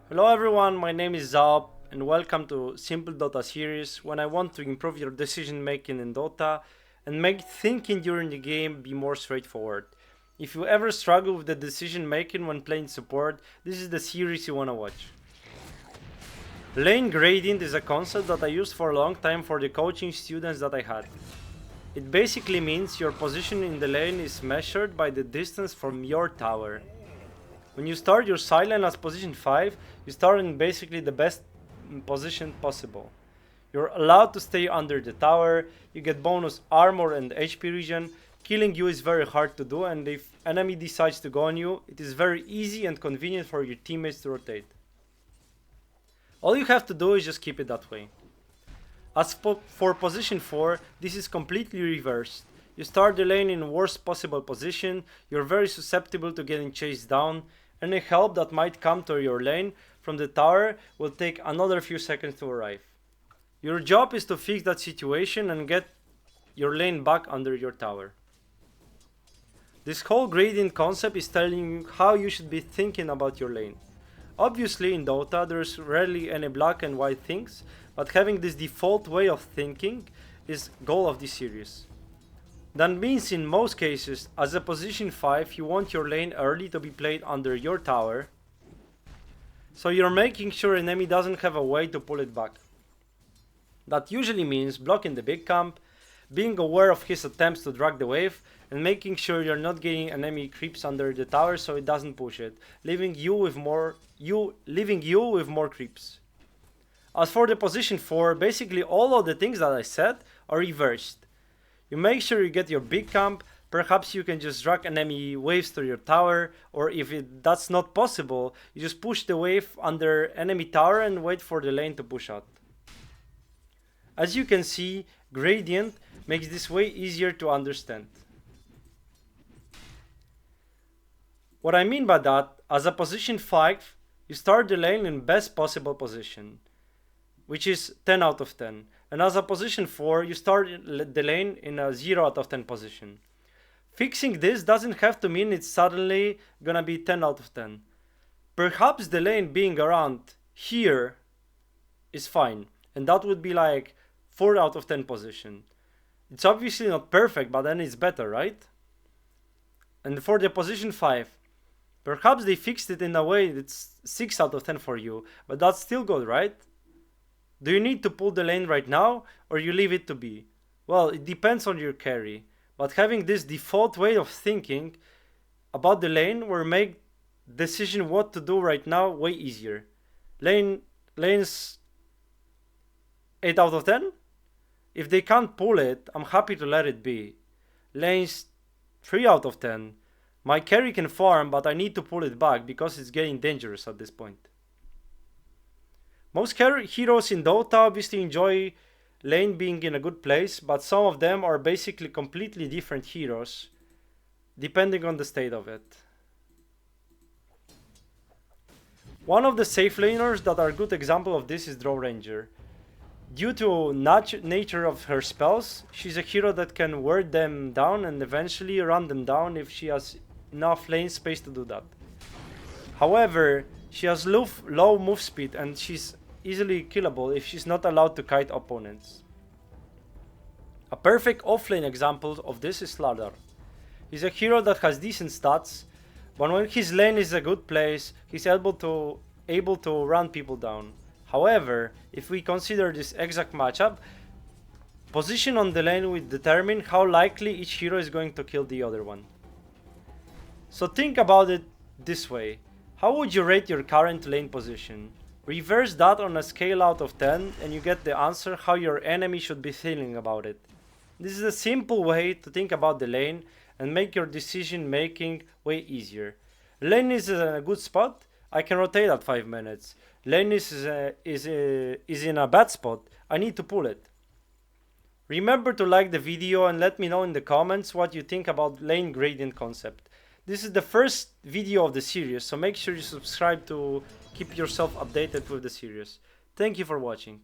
Hello everyone, my name is Zaop and welcome to Simple Dota series when I want to improve your decision making in Dota and make thinking during the game be more straightforward. If you ever struggle with the decision making when playing support, this is the series you wanna watch. Lane gradient is a concept that I used for a long time for the coaching students that I had. It basically means your position in the lane is measured by the distance from your tower. When you start your side lane as position 5, you start in basically the best position possible. You're allowed to stay under the tower, you get bonus armor and HP regen. Killing you is very hard to do, and if enemy decides to go on you, it is very easy and convenient for your teammates to rotate. All you have to do is just keep it that way. As for position 4, this is completely reversed. You start the lane in worst possible position, you're very susceptible to getting chased down. Any help that might come to your lane from the tower will take another few seconds to arrive. Your job is to fix that situation and get your lane back under your tower. This whole gradient concept is telling you how you should be thinking about your lane. Obviously in Dota there's rarely any black and white things, but having this default way of thinking is goal of this series. That means in most cases, as a position 5, you want your lane early to be played under your tower, so you're making sure enemy doesn't have a way to pull it back. That usually means blocking the big camp, being aware of his attempts to drag the wave, and making sure you're not getting enemy creeps under the tower so it doesn't push it, leaving you with more creeps. As for the position 4, basically all of the things that I said are reversed. You make sure you get your big camp, perhaps you can just drag enemy waves to your tower, or if that's not possible, you just push the wave under enemy tower and wait for the lane to push out. As you can see, gradient makes this way easier to understand. What I mean by that, as a position 5, you start the lane in best possible position, which is 10 out of 10. And as a position 4, you start the lane in a 0 out of 10 position. Fixing this doesn't have to mean it's suddenly gonna be 10 out of 10. Perhaps the lane being around here is fine, and that would be like 4 out of 10 position. It's obviously not perfect, but then it's better, right? And for the position 5, perhaps they fixed it in a way that's 6 out of 10 for you, but that's still good, right? Do you need to pull the lane right now, or you leave it to be? Well, it depends on your carry, but having this default way of thinking about the lane will make decision what to do right now way easier. Lanes 8 out of 10? If they can't pull it, I'm happy to let it be. Lanes 3 out of 10. My carry can farm, but I need to pull it back because it's getting dangerous at this point. Most heroes in Dota obviously enjoy lane being in a good place, but some of them are basically completely different heroes, depending on the state of it. One of the safe laners that are a good example of this is Draw Ranger. Due to nature of her spells, she's a hero that can wear them down and eventually run them down if she has enough lane space to do that. However, she has low move speed and she's easily killable if she's not allowed to kite opponents. A perfect offlane example of this is Slardar. He's a hero that has decent stats, but when his lane is a good place, he's able to run people down. However, if we consider this exact matchup, position on the lane will determine how likely each hero is going to kill the other one. So think about it this way. How would you rate your current lane position? Reverse that on a scale out of 10 and you get the answer how your enemy should be feeling about it. This is a simple way to think about the lane and make your decision making way easier. Lane is in a good spot, I can rotate at 5 minutes. Lane is in a bad spot, I need to pull it. Remember to like the video and let me know in the comments what you think about lane gradient concept. This is the first video of the series, so make sure you subscribe to keep yourself updated with the series. Thank you for watching.